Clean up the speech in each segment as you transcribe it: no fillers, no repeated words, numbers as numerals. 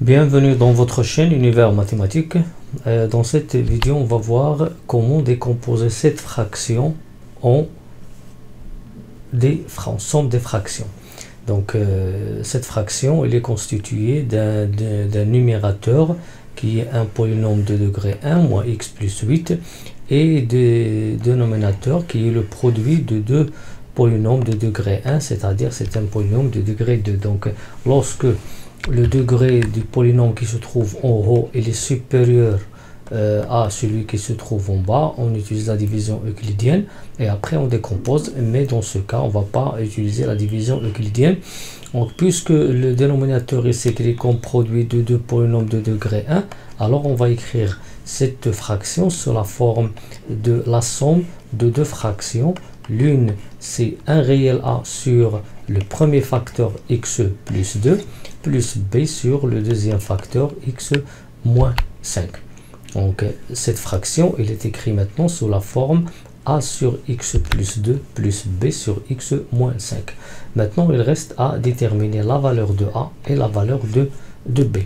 Bienvenue dans votre chaîne Univers Mathématique. Dans cette vidéo, on va voir comment décomposer cette fraction en somme des fractions. Donc, cette fraction, elle est constituée d'un numérateur qui est un polynôme de degré 1 moins x plus 8 et de dénominateur qui est le produit de deux polynômes de degré 1, c'est-à-dire c'est un polynôme de degré 2. Donc, lorsque le degré du polynôme qui se trouve en haut est supérieur à celui qui se trouve en bas, on utilise la division euclidienne et après on décompose, mais dans ce cas on ne va pas utiliser la division euclidienne. Donc, puisque le dénominateur est écrit comme produit de deux polynômes de degré 1, alors on va écrire cette fraction sous la forme de la somme de deux fractions. L'une c'est un réel a sur le premier facteur x plus 2 plus b sur le deuxième facteur x moins 5. Donc cette fraction elle est écrite maintenant sous la forme a sur x plus 2 plus b sur x moins 5. Maintenant il reste à déterminer la valeur de a et la valeur de b.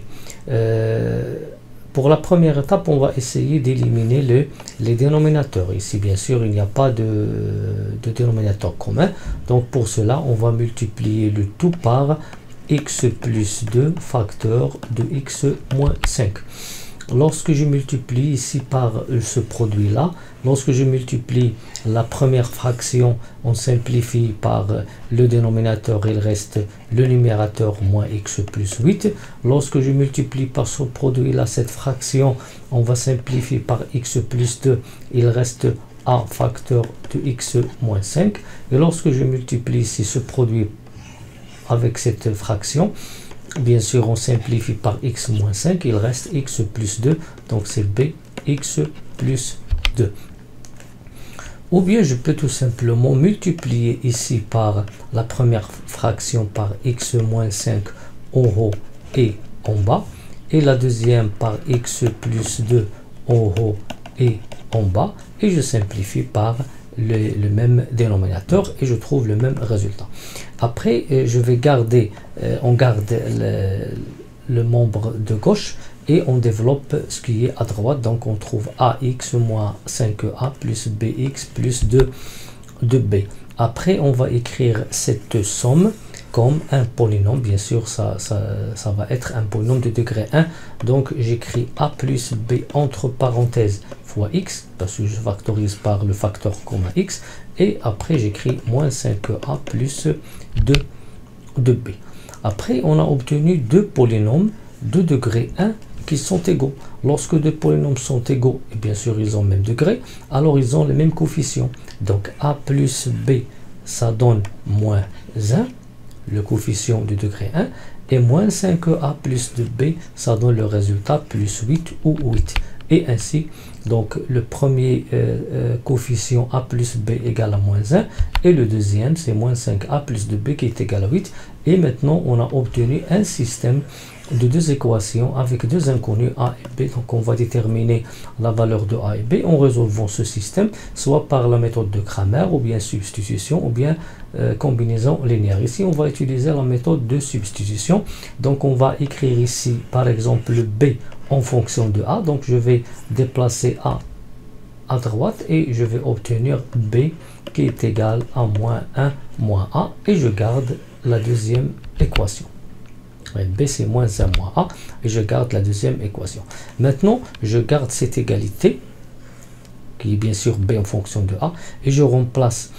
Pour la première étape, on va essayer d'éliminer les dénominateurs. Ici, bien sûr, il n'y a pas de dénominateur commun. Donc, pour cela, on va multiplier le tout par x plus 2 facteur de x moins 5. Lorsque je multiplie ici par ce produit-là, lorsque je multiplie la première fraction, on simplifie par le dénominateur, il reste le numérateur moins x plus 8. Lorsque je multiplie par ce produit-là, cette fraction, on va simplifier par x plus 2, il reste a facteur de x moins 5. Et lorsque je multiplie ici ce produit avec cette fraction, bien sûr, on simplifie par x moins 5, il reste x plus 2, donc c'est b x plus 2. Ou bien je peux tout simplement multiplier ici par la première fraction par x moins 5 en haut et en bas, et la deuxième par x plus 2 en haut et en bas, et je simplifie par le même dénominateur et je trouve le même résultat. Après, je vais garder, on garde le membre de gauche et on développe ce qui est à droite. Donc, on trouve ax moins 5a plus bx plus 2b. Après, on va écrire cette somme comme un polynôme. Bien sûr, ça va être un polynôme de degré 1. Donc, j'écris a plus b entre parenthèses fois x, parce que je factorise par le facteur commun x. Et après, j'écris moins 5a plus 2b. Après, on a obtenu deux polynômes de degré 1 qui sont égaux. Lorsque deux polynômes sont égaux, et bien sûr, ils ont le même degré, alors ils ont le même coefficient. Donc, a plus b, ça donne moins 1. Le coefficient du degré 1, et moins 5a plus 2b, ça donne le résultat plus 8 ou 8. Et ainsi, donc le premier coefficient a plus b égale à moins 1, et le deuxième, c'est moins 5a plus 2b qui est égal à 8. Et maintenant, on a obtenu un système de deux équations avec deux inconnus a et b. Donc on va déterminer la valeur de a et b en résolvant ce système, soit par la méthode de Cramer, ou bien substitution, ou bien combinaison linéaire. Ici, on va utiliser la méthode de substitution. Donc on va écrire ici, par exemple, le b en fonction de a. Donc je vais déplacer a à droite et je vais obtenir b qui est égal à moins 1 moins a, et je garde la deuxième équation. B c'est moins 1 moins a, et je garde la deuxième équation. Maintenant, je garde cette égalité qui est bien sûr b en fonction de a, et je remplace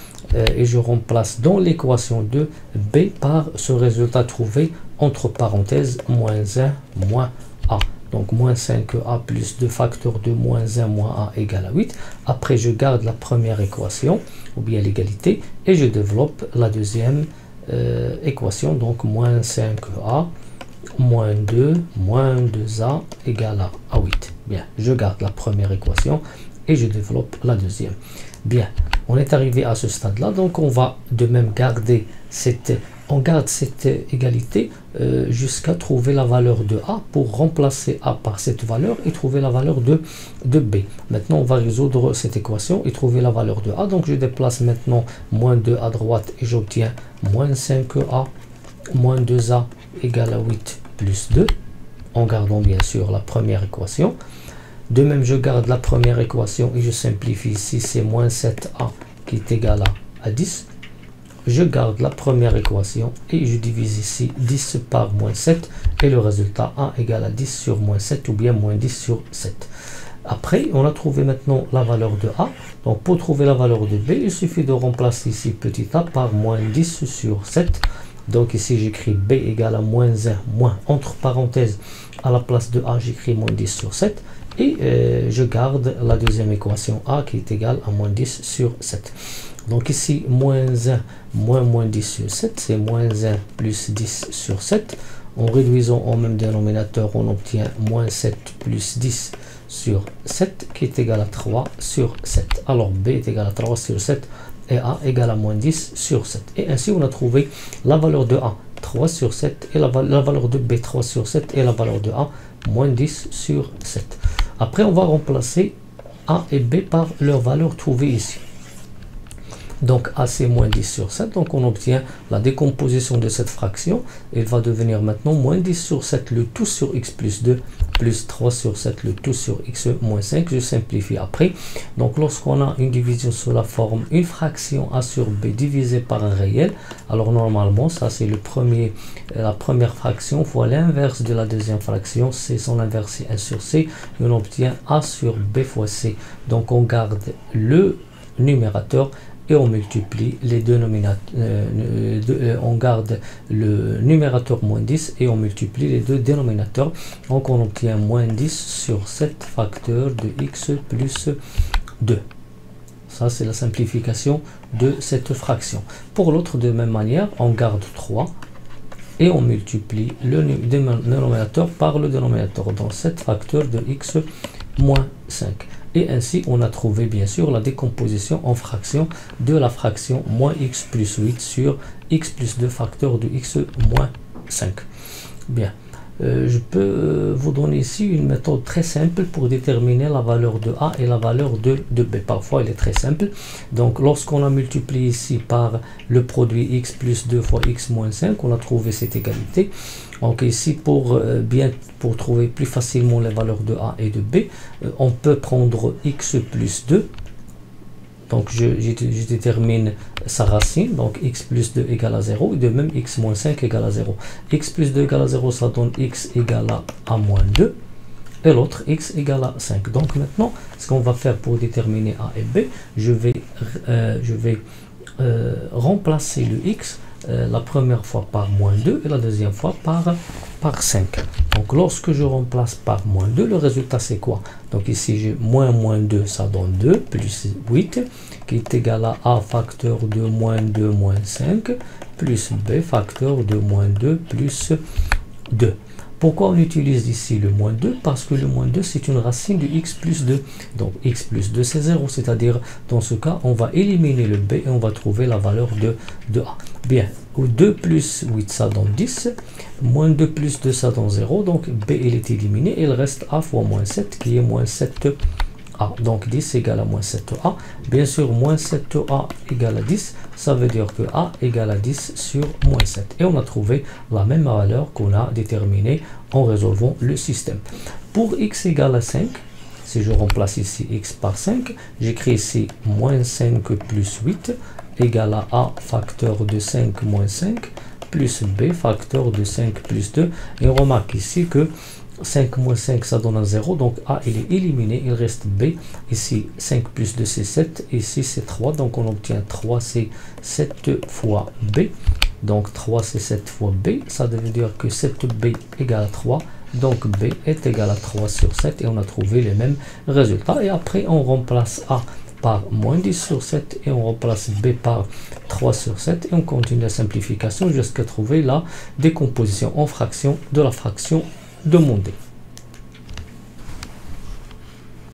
dans l'équation de b par ce résultat trouvé entre parenthèses moins 1 moins a. Donc moins 5a plus 2 facteur de moins 1 moins a égale à 8. Après, je garde la première équation, ou bien l'égalité, et je développe la deuxième équation. Donc moins 5a moins 2a égale à 8. Bien, je garde la première équation et je développe la deuxième. Bien, on est arrivé à ce stade-là, donc on va de même garder on garde cette égalité jusqu'à trouver la valeur de a pour remplacer a par cette valeur et trouver la valeur de b. Maintenant, on va résoudre cette équation et trouver la valeur de a. Donc, je déplace maintenant moins 2 à droite et j'obtiens moins 5a moins 2a égale à 8 plus 2. en gardant bien sûr la première équation. De même, je garde la première équation et je simplifie ici, c'est moins 7a qui est égal à 10. Je garde la première équation et je divise ici 10 par moins 7 et le résultat a égale à 10 sur moins 7 ou bien moins 10 sur 7. Après, on a trouvé maintenant la valeur de a. Donc pour trouver la valeur de b, il suffit de remplacer ici petit a par moins 10 sur 7. Donc ici j'écris b égale à moins 1, moins, entre parenthèses, à la place de a, j'écris moins 10 sur 7. Et je garde la deuxième équation a qui est égale à moins 10 sur 7. Donc ici, moins 1 moins 10 sur 7, c'est moins 1 plus 10 sur 7. En réduisant au même dénominateur, on obtient moins 7 plus 10 sur 7 qui est égal à 3 sur 7. Alors b est égal à 3 sur 7 et a égale à moins 10 sur 7. Et ainsi, on a trouvé la valeur de a 3 sur 7 et la valeur de b 3 sur 7 et la valeur de a moins 10 sur 7. Après, on va remplacer a et b par leur valeur trouvée ici. Donc a c'est moins 10 sur 7, donc on obtient la décomposition de cette fraction. Il va devenir maintenant moins 10 sur 7 le tout sur x plus 2 plus 3 sur 7 le tout sur x moins 5. Je simplifie après. Donc lorsqu'on a une division sous la forme une fraction a sur b divisée par un réel, alors normalement ça c'est la première fraction fois l'inverse de la deuxième fraction, c'est son inverse c'est 1 sur c, et on obtient a sur b fois c. Donc on garde le numérateur et on multiplie les dénominateurs, on garde le numérateur moins 10 et on multiplie les deux dénominateurs. Donc on obtient moins 10 sur 7 facteur de x plus 2. Ça c'est la simplification de cette fraction. Pour l'autre, de même manière, on garde 3 et on multiplie le dénominateur par le dénominateur. Donc 7 facteur de x moins 5. Et ainsi, on a trouvé bien sûr la décomposition en fraction de la fraction moins x plus 8 sur x plus 2 facteur de x moins 5. Bien, je peux vous donner ici une méthode très simple pour déterminer la valeur de a et la valeur de b. Parfois, elle est très simple. Donc, lorsqu'on a multiplié ici par le produit x plus 2 fois x moins 5, on a trouvé cette égalité. Donc ici, pour trouver plus facilement les valeurs de a et de b, on peut prendre x plus 2. Donc je détermine sa racine, donc x plus 2 égale à 0, et de même x moins 5 égale à 0. X plus 2 égale à 0, ça donne x égale à moins 2, et l'autre x égale à 5. Donc maintenant, ce qu'on va faire pour déterminer a et b, je vais remplacer le x la première fois par moins 2 et la deuxième fois par 5. Donc lorsque je remplace par moins 2, le résultat c'est quoi? Donc ici j'ai moins 2, ça donne 2 plus 8 qui est égal à a facteur de moins 2 moins 5 plus b facteur de moins 2 plus 2. Pourquoi on utilise ici le moins 2? Parce que le moins 2 c'est une racine de x plus 2. Donc x plus 2 c'est 0, c'est-à-dire dans ce cas on va éliminer le b et on va trouver la valeur de a. Bien, 2 plus 8 ça donne 10, moins 2 plus 2 ça donne 0, donc b il est éliminé et il reste a fois moins 7 qui est moins 7a. Donc 10 égale à moins 7a. Bien sûr, moins 7a égale à 10, ça veut dire que a égale à 10 sur moins 7. Et on a trouvé la même valeur qu'on a déterminée en résolvant le système. Pour x égale à 5, si je remplace ici x par 5, j'écris ici moins 5 plus 8 égale à a facteur de 5 moins 5 plus b facteur de 5 plus 2. Et on remarque ici que 5 moins 5 ça donne un 0, donc a il est éliminé, il reste b. Ici 5 plus 2 c'est 7, ici c'est 3, donc on obtient 3 c'est 7 fois b. Donc 3 c'est 7 fois b, ça veut dire que 7b égale à 3, donc b est égal à 3 sur 7 et on a trouvé les mêmes résultats. Et après on remplace a par moins 10 sur 7 et on remplace b par 3 sur 7 et on continue la simplification jusqu'à trouver la décomposition en fraction de la fraction demandée.